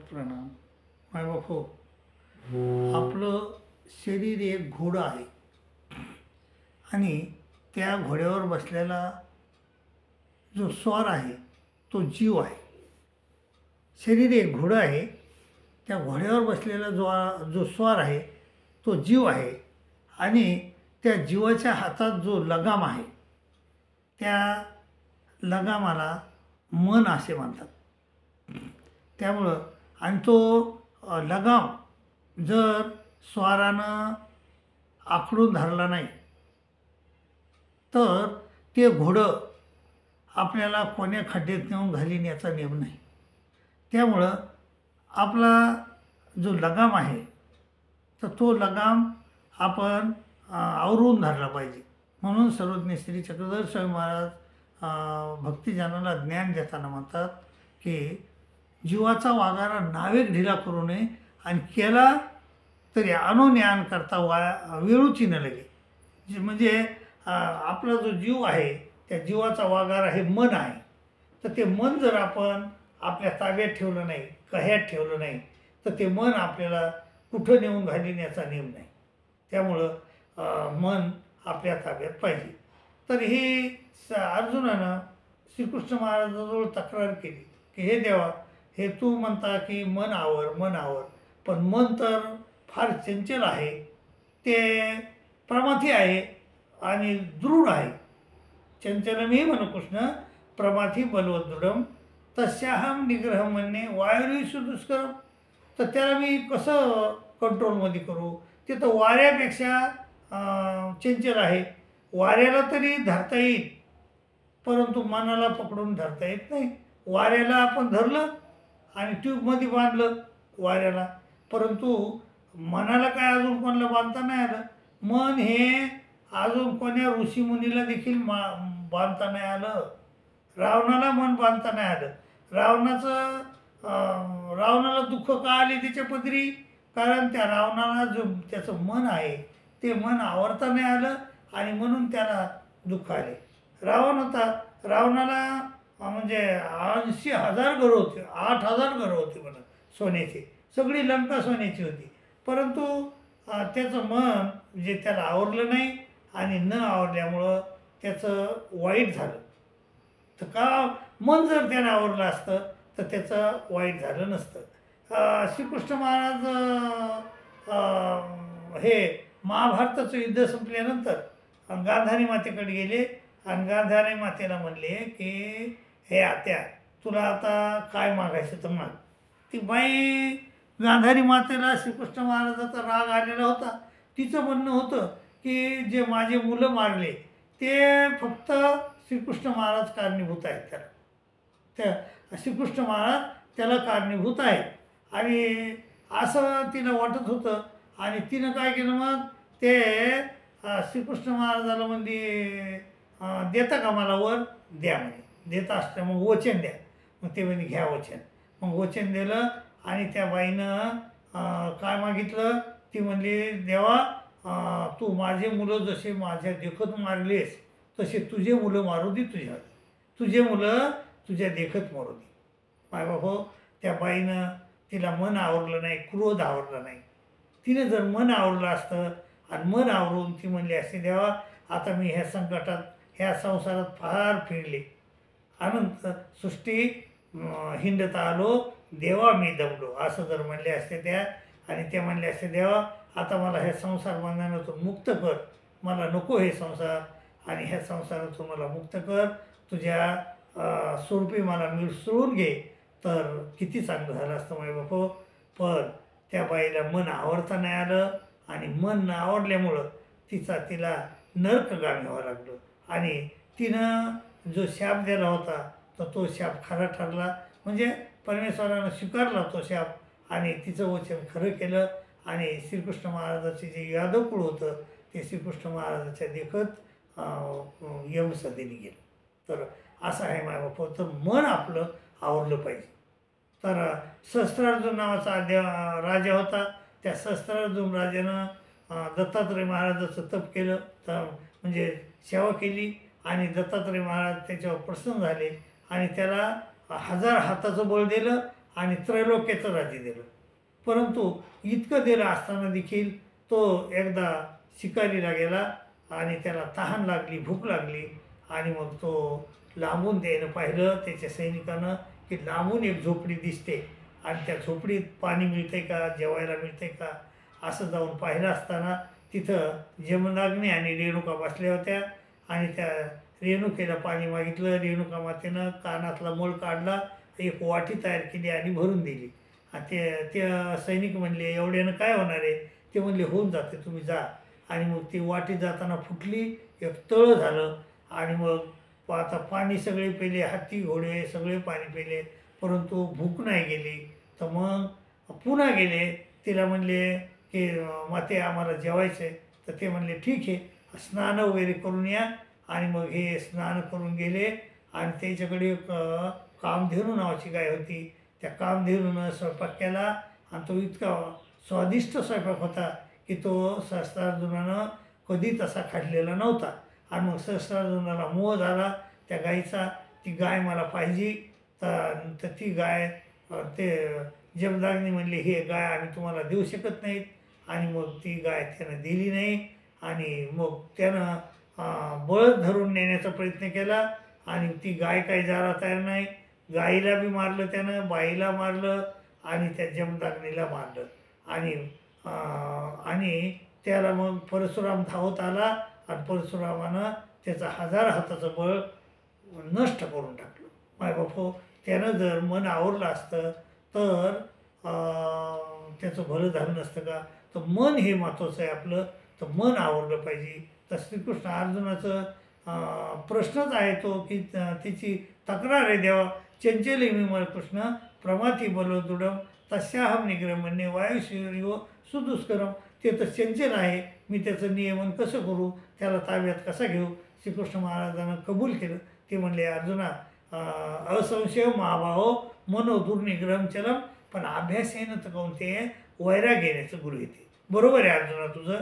प्रणाम. मायबाप हो, आपलं शरीर एक घोडं आहे आणि त्या घोड्यावर बसलेला जो स्वार आहे तो जीव आहे. शरीर एक घोडं आहे, त्या घोड्यावर बसलेला जो स्वार आहे तो जीव आहे आणि त्या जीवाच्या हातात जो लगाम आहे त्या लगामाला मन असे म्हणतात. त्यामुळं आणि तो लगाम जर स्वारानं आखडून धरला नाही तर ते घोडं आपल्याला कोण्या खड्ड्यात नेऊन घालीन याचा नेम नाही. त्यामुळं आपला जो लगाम आहे तर तो लगाम आपण आवरून धरला पाहिजे. म्हणून सर्वज्ञ श्री चक्रधर स्वामी महाराज भक्तिजनाला ज्ञान देताना म्हणतात की जीवाचा वागारा नावेक ढिला करू नये आणि केला तरी अनुज्ञान करता वेळूची न लगे. म्हणजे आपला जो जीव आहे त्या जीवाचा वागारा हे मन आहे, तर ते मन जर आपण आपल्या ताब्यात ठेवलं नाही, कह्यात ठेवलं नाही, तर ते मन आपल्याला कुठं नेऊन घालीन याचा नेम नाही. त्यामुळं मन आपल्या ताब्यात पाहिजे. तर ही अर्जुनानं श्रीकृष्ण महाराजाजवळ तक्रार केली की हे देवा, हे तू म्हणता की मन आवर मन आवर, पण मन तर फार चंचल आहे, ते प्रमाथी आहे आणि दृढ आहे. चंचलमी मन कृष्ण प्रमाथी बलवत दृढम तस्याहम निग्रह म्हणणे वायुरीसु दुष्करम. तर त्याला मी कसं कंट्रोलमध्ये करू? ते तर वाऱ्यापेक्षा चंचल आहे. वाऱ्याला तरी धरता येईल परंतु मनाला पकडून धरता येत नाही. वाऱ्याला आपण धरलं आणि ट्यूबमध्ये बांधलं वाऱ्याला, परंतु मनाला काय अजून कोणाला बांधता नाही आलं. मन हे अजून कोण्या ऋषीमुनीला देखील बांधता नाही आलं. रावणाला मन बांधता नाही आलं. रावणाला दुःख का आले त्याच्या पदरी? कारण त्या रावणाला जो त्याचं मन आहे ते मन आवरता नाही आलं आणि म्हणून त्याला दुःख आले. रावण होता, रावणाला म्हणजे 80,000 घरं होते, 8,000 घरं होते म्हणा सोन्याचे, सगळी लंका सोन्याची होती, परंतु त्याचं मन जे त्याला आवरलं नाही आणि न आवरल्यामुळं त्याचं वाईट झालं. तर का मन जर त्यानं आवरलं असतं तर त्याचं वाईट झालं नसतं. श्रीकृष्ण महाराज हे महाभारताचं युद्ध संपल्यानंतर गांधारी मातेकडे गेले आणि गांधारी मातेला म्हणले की हे आत्या, तुला आता काय मागायचं तर माग. ती बाई गांधारी मातेला श्रीकृष्ण महाराजाचा राग आलेला होता. तिचं म्हणणं होतं की जे माझे मुलं मारले ते फक्त श्रीकृष्ण महाराज कारणीभूत आहेत. त्या श्रीकृष्ण महाराज त्याला कारणीभूत आहेत आणि असं तिला वाटत होतं. आणि तिनं काय केलं मग ते श्रीकृष्ण महाराजाला म्हणजे देता का मला वर? द्या म्हणे. देता असतं मग वचन द्या. मग ते म्हणजे घ्या वचन. मग वचन दिलं आणि त्या बाईनं काय मागितलं? ती म्हणली देवा, तू माझे मुलं जसे माझ्या देखत मारलेस तसे तुझे मुलं मारू दे, तुझे मुलं तुझ्या देखत मारू दे. मायबाप, त्या बाईनं तिला मन आवरलं नाही, क्रोध आवरला नाही. तिने जर मन आवरलं असतं आणि मन आवरून ती म्हणली असते देवा, आता मी ह्या संकटात ह्या संसारात फार फिरले, अनंत सृष्टी हिंडता आलो, देवा मी दमलो, असं जर म्हणले असते त्या आणि ते म्हणले असते देवा, आता मला ह्या संसार बंधनातून मुक्त कर, मला नको हे संसार आणि ह्या संसारातून मला मुक्त कर, तुझ्या स्वरूपी मला मिसळून घे, तर किती चांगलं झालं असतं मायबाप. पण त्या बाईला मन आवरता नाही आलं आणि मन न आवडल्यामुळं तिला नरकगामी व्हावं लागलं आणि तिनं जो शाप दिला होता तर तो शाप खरा ठरला. म्हणजे परमेश्वरानं स्वीकारला तो शाप आणि तिचं वचन खरं केलं आणि श्रीकृष्ण महाराजाचे जे यादव कुळ होतं ते श्रीकृष्ण महाराजाच्या देखत यमसदेने गेलं. तर असं आहे मायबाप. तर मन आपलं आवरलं पाहिजे. तर सहस्त्रार्जुन नावाचा राजा होता. त्या सहस्त्रार्जुन राजानं दत्तात्रय महाराजाचं तप केलं, तर म्हणजे सेवा केली आणि दत्तात्रय महाराज त्याच्यावर प्रसन्न झाले आणि त्याला 1000 हाताचं बळ दिलं आणि त्रैलोक्याचं राज्य दिलं. परंतु इतकं दिलं असताना देखील तो एकदा शिकारीला गेला आणि त्याला तहान लागली, भूक लागली आणि मग तो लांबून त्यानं पाहिलं त्याच्या सैनिकानं की लांबून एक झोपडी दिसते आणि त्या झोपडीत पाणी मिळते का, जेवायला मिळते का, असं जाऊन पाहिलं असताना तिथं जमदग्नी आणि रेणुका बसल्या होत्या आणि त्या रेणुकेला पाणी मागितलं. रेणुका मातेनं कानातला मळ काढला, एक वाटी तयार केली आणि भरून दिली. त्या सैनिक म्हणले एवढ्यानं काय होणार आहे? ते म्हणले होऊन जाते, तुम्ही जा. आणि मग ती वाटी जाताना फुटली, एक तळं झालं आणि मग आता पाणी सगळे पेले, हत्ती घोडे सगळे पाणी पेले, परंतु भूक नाही गेली. तर मग पुन्हा गेले, तिला म्हणले की माते आम्हाला जेवायचं आहे. तर ते म्हणले ठीक आहे, स्नान वगैरे करून या. आणि मग हे स्नान करून गेले आणि त्याच्याकडे एक कामधेनू नावाची गाय होती. त्या कामधेनूनं स्वयंपाक केला आणि तो इतका स्वादिष्ट स्वयंपाक होता की तो सहस्त्रार्जुनानं कधी तसा खाल्लेला नव्हता. आणि मग सहस्त्रार्जुनाला मोह झाला त्या गायीचा, ती गाय मला पाहिजे. तर ती गाय ते जमदग्नी म्हणले ही गाय आम्ही तुम्हाला देऊ शकत नाहीत. आणि मग ती गाय त्यानं दिली नाही. आणि मग त्यानं बळद धरून नेण्याचा प्रयत्न केला आणि ती गाय काही जायला तयार नाही. गाईला बी मारलं त्यानं, बाईला मारलं आणि त्या जमदग्नीला मारलं. आणि त्याला मग परशुराम धावत आला आणि परशुरामानं त्याचं 1000 हाताचं बळ नष्ट करून टाकलं. मायबापो, त्यानं जर मन आवरलं असतं तर त्याचं भलं झालं नसतं का? तर मन हे महत्त्वाचं आहे आपलं, तर मन आवरलं पाहिजे. तर श्रीकृष्ण अर्जुनाचं प्रश्नच आहे तो की त्याची तक्रार आहे देवा, चंचली मी कृष्ण प्रमाथी बलोदृढम तस्याहम निग्रमण्ये वायुशरीरो सुदुष्करम. ते तर चंचल आहे, मी त्याचं नियमन कसं करू, त्याला ताब्यात कसा घेऊ? श्रीकृष्ण महाराजांना कबूल केलं. ते म्हणले अर्जुना असंशय महाभाहो मनो दुर्निग्रहम चलम. पण अभ्यास आहे ना तर काहून ते वैराग येण्याचं गुरु येते. बरोबर आहे अर्जुना, तुझं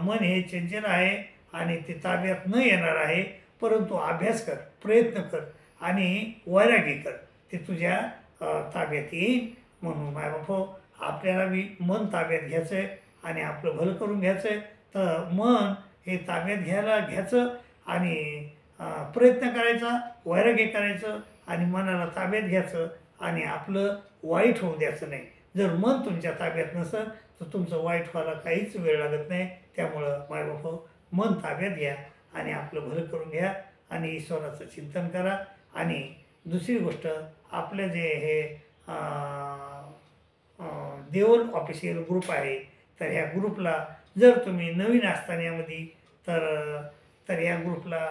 मन हे चंचल आहे आणि ते ताब्यात न येणार आहे, परंतु अभ्यास कर, प्रयत्न कर आणि वैरागी कर, ते तुझ्या ताब्यात येईल. म्हणून मायबापो, आपल्याला बी मन ताब्यात घ्यायचं आहे आणि आपलं भलं करून घ्यायचं आहे. तर मन हे ताब्यात घ्यायचं आणि प्रयत्न करायचा, वैराग्य करायचं आणि मनाला ताब्यात घ्यायचं आणि आपलं वाईट होऊ द्यायचं नाही. जर मन तुमच्या ताब्यात नसेल तर तुमचं वाईट व्हायला काहीच वेळ लागत नाही. त्यामुळं मायबापो, मन ताब्यात घ्या आणि आपलं भलं करून घ्या आणि ईश्वराचं चिंतन करा. आणि दुसरी गोष्ट, आपलं जे हे देवल ऑफिशियल ग्रुप आहे, तर ह्या ग्रुपला जर तुम्ही नवीन असताना यामध्ये तर या ग्रुपला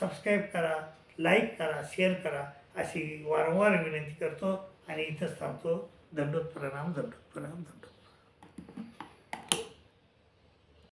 सबस्क्राईब करा, लाईक करा, शेअर करा, अशी वारंवार विनंती करतो आणि इथंच थांबतो. दंडोत प्रणाम, दंडोत प्रणाम, दंडोत.